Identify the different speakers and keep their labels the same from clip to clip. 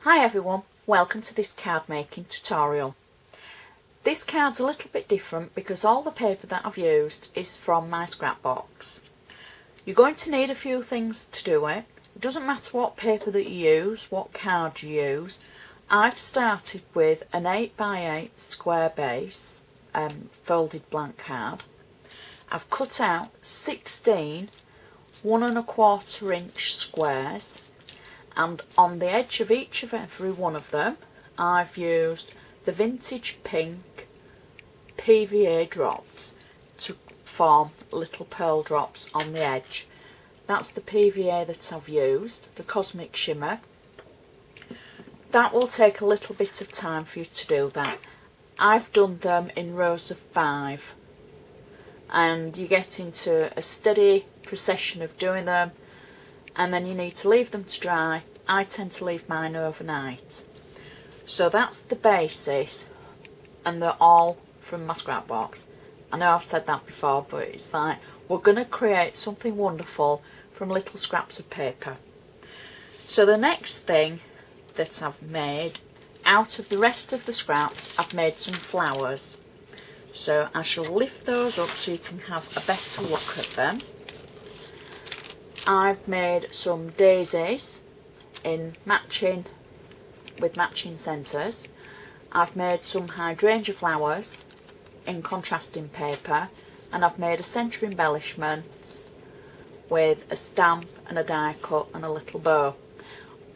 Speaker 1: Hi everyone, welcome to this card making tutorial. This card's a little bit different because all the paper that I've used is from my scrapbox. You're going to need a few things to do it. It doesn't matter what paper that you use, what card you use. I've started with an 8x8 square base folded blank card. I've cut out 16 1¼ inch squares, and on the edge of each of every one of them I've used the vintage pink PVA drops to form little pearl drops on the edge. That's the PVA that I've used, the Cosmic Shimmer. That will take a little bit of time for you to do that. I've done them in rows of 5, and you get into a steady procession of doing them, and then you need to leave them to dry. I tend to leave mine overnight. So that's the basis, and they're all from my scrapbox. I know I've said that before, but it's like we're going to create something wonderful from little scraps of paper. So the next thing that I've made, out of the rest of the scraps, I've made some flowers. So I shall lift those up so you can have a better look at them. I've made some daisies in with matching centres. I've made some hydrangea flowers in contrasting paper, and I've made a centre embellishment with a stamp and a die cut and a little bow.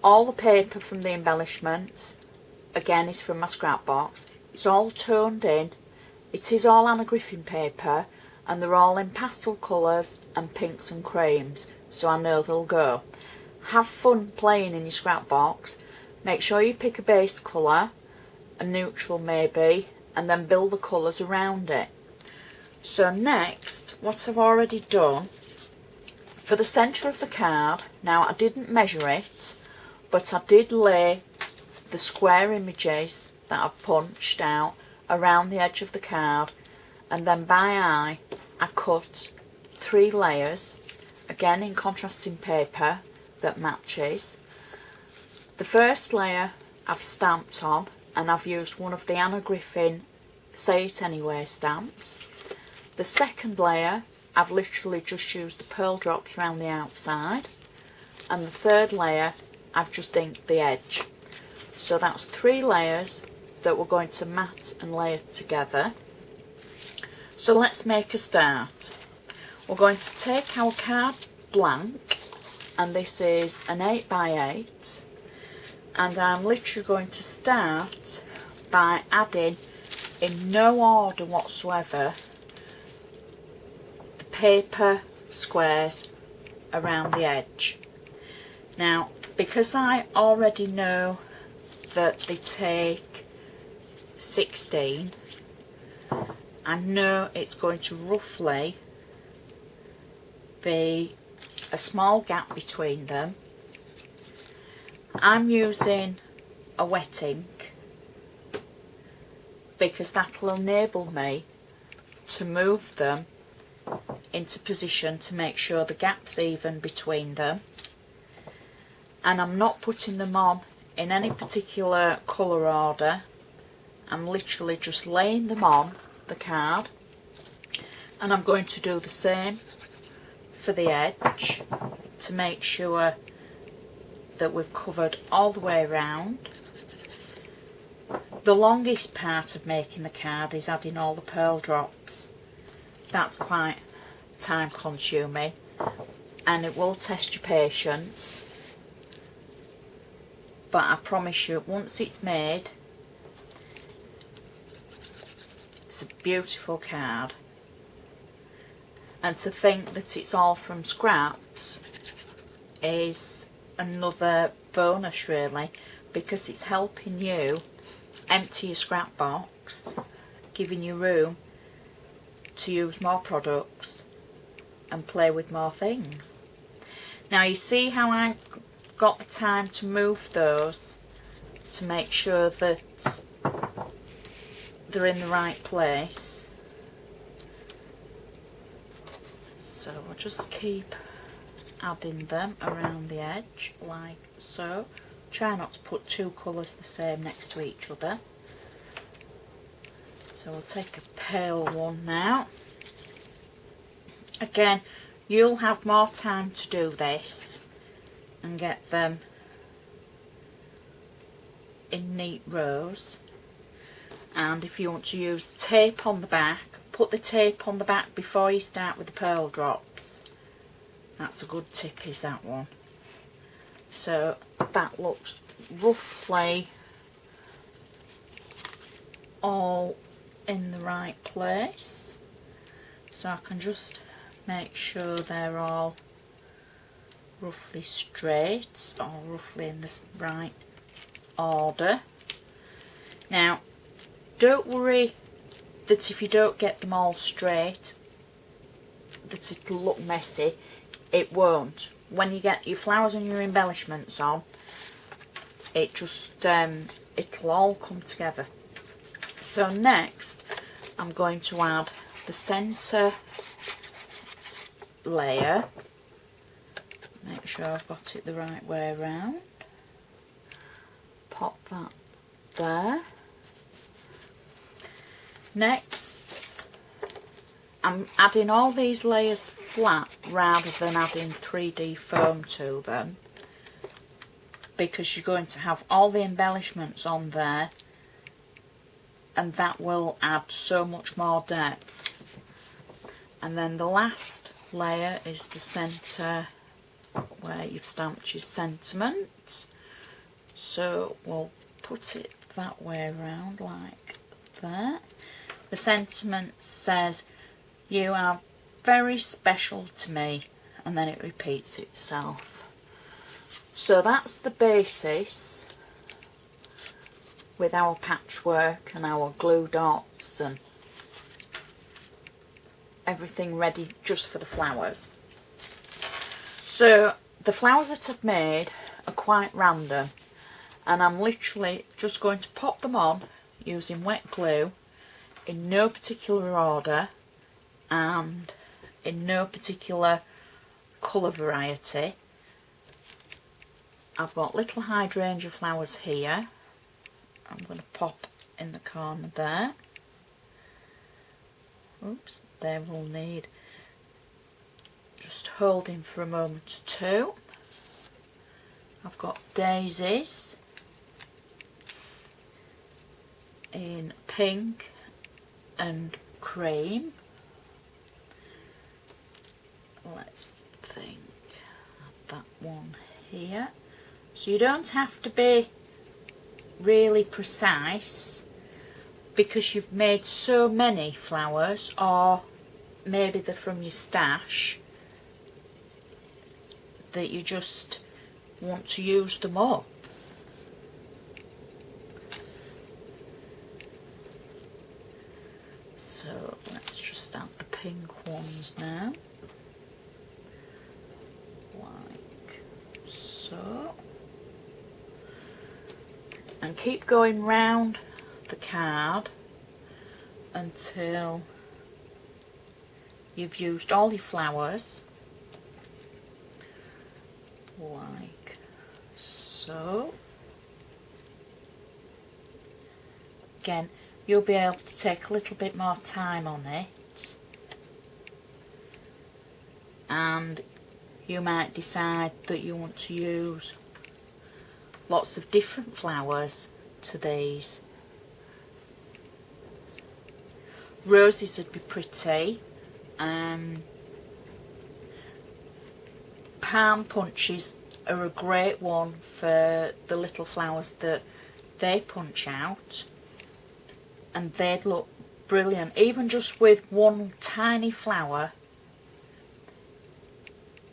Speaker 1: All the paper from the embellishments again is from my scrapbox. It's all toned in. It is all Anna Griffin paper, and they're all in pastel colours and pinks and creams, so I know they'll go. Have fun playing in your scrapbox. Make sure you pick a base colour, a neutral maybe, and then build the colours around it. So next, what I've already done, for the centre of the card, now I didn't measure it, but I did lay the square images that I've punched out around the edge of the card, and then by eye I cut 3 layers, again in contrasting paper that matches. The first layer I've stamped on, and I've used one of the Anna Griffin Say It Anyway stamps. The second layer I've literally just used the pearl drops around the outside, and the third layer I've just inked the edge. So that's 3 layers that we're going to mat and layer together. So let's make a start. We're going to take our card blank, and this is an 8x8, and I'm literally going to start by adding, in no order whatsoever, the paper squares around the edge. Now, because I already know that they take 16, I know it's going to roughly be a small gap between them. I'm using a wet ink because that'll enable me to move them into position to make sure the gap's even between them, and I'm not putting them on in any particular colour order. I'm literally just laying them on the card, and I'm going to do the same for the edge to make sure that we've covered all the way around. The longest part of making the card is adding all the pearl drops. That's quite time consuming, and it will test your patience, but I promise you, once it's made, it's a beautiful card. And to think that it's all from scraps is another bonus really, because it's helping you empty your scrap box, giving you room to use more products and play with more things. Now you see how I got the time to move those to make sure that they're in the right place. So we'll just keep adding them around the edge like so. try not to put two colours the same next to each other. So we'll take a pale one now. Again, you'll have more time to do this and get them in neat rows. And if you want to use tape on the back, put the tape on the back before you start with the pearl drops. That's a good tip, is that one. So that looks roughly all in the right place. So I can just make sure they're all roughly straight or roughly in the right order. Now, don't worry that if you don't get them all straight that it'll look messy. It won't. When you get your flowers and your embellishments on, it just it'll all come together. So next I'm going to add the centre layer. Make sure I've got it the right way around. Pop that there. Next, I'm adding all these layers flat rather than adding 3D foam to them, because you're going to have all the embellishments on there and that will add so much more depth. And then the last layer is the centre where you've stamped your sentiment. So we'll put it that way around like that. The sentiment says, "You are very special to me," and then it repeats itself. So that's the basis with our patchwork and our glue dots and everything ready just for the flowers. So the flowers that I've made are quite random, and I'm literally just going to pop them on using wet glue in no particular order and in no particular colour variety. I've got little hydrangea flowers here. I'm going to pop in the corner there. Oops, they will need just holding for a moment or two. I've got daisies in pink and cream. Let's think, add that one here. So you don't have to be really precise because you've made so many flowers, or maybe they're from your stash, that you just want to use them up. So let's just add the pink ones now, like so, and keep going round the card until you've used all your flowers, like so. Again, you'll be able to take a little bit more time on it, and you might decide that you want to use lots of different flowers to these. Roses would be pretty. Palm punches are a great one for the little flowers that they punch out, and they'd look brilliant even just with one tiny flower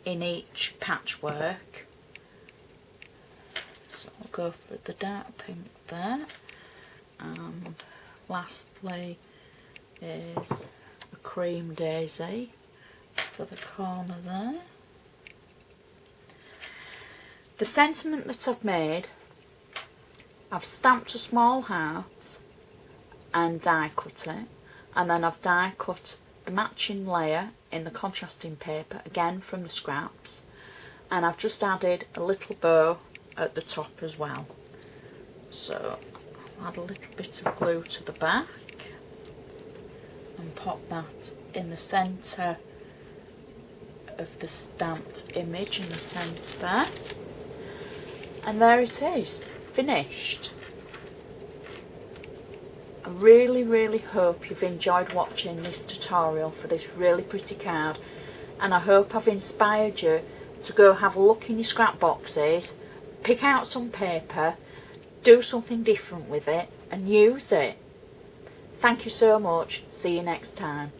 Speaker 1: in each patchwork. So I'll go for the dark pink there, and lastly is a cream daisy for the corner there. The sentiment that I've made, I've stamped a small heart and die cut it, and then I've die cut the matching layer in the contrasting paper, again from the scraps, and I've just added a little bow at the top as well. So I'll add a little bit of glue to the back and pop that in the centre of the stamped image in the centre there. And there it is, finished. I really hope you've enjoyed watching this tutorial for this really pretty card, and I hope I've inspired you to go have a look in your scrap boxes, pick out some paper, do something different with it and use it. Thank you so much. See you next time.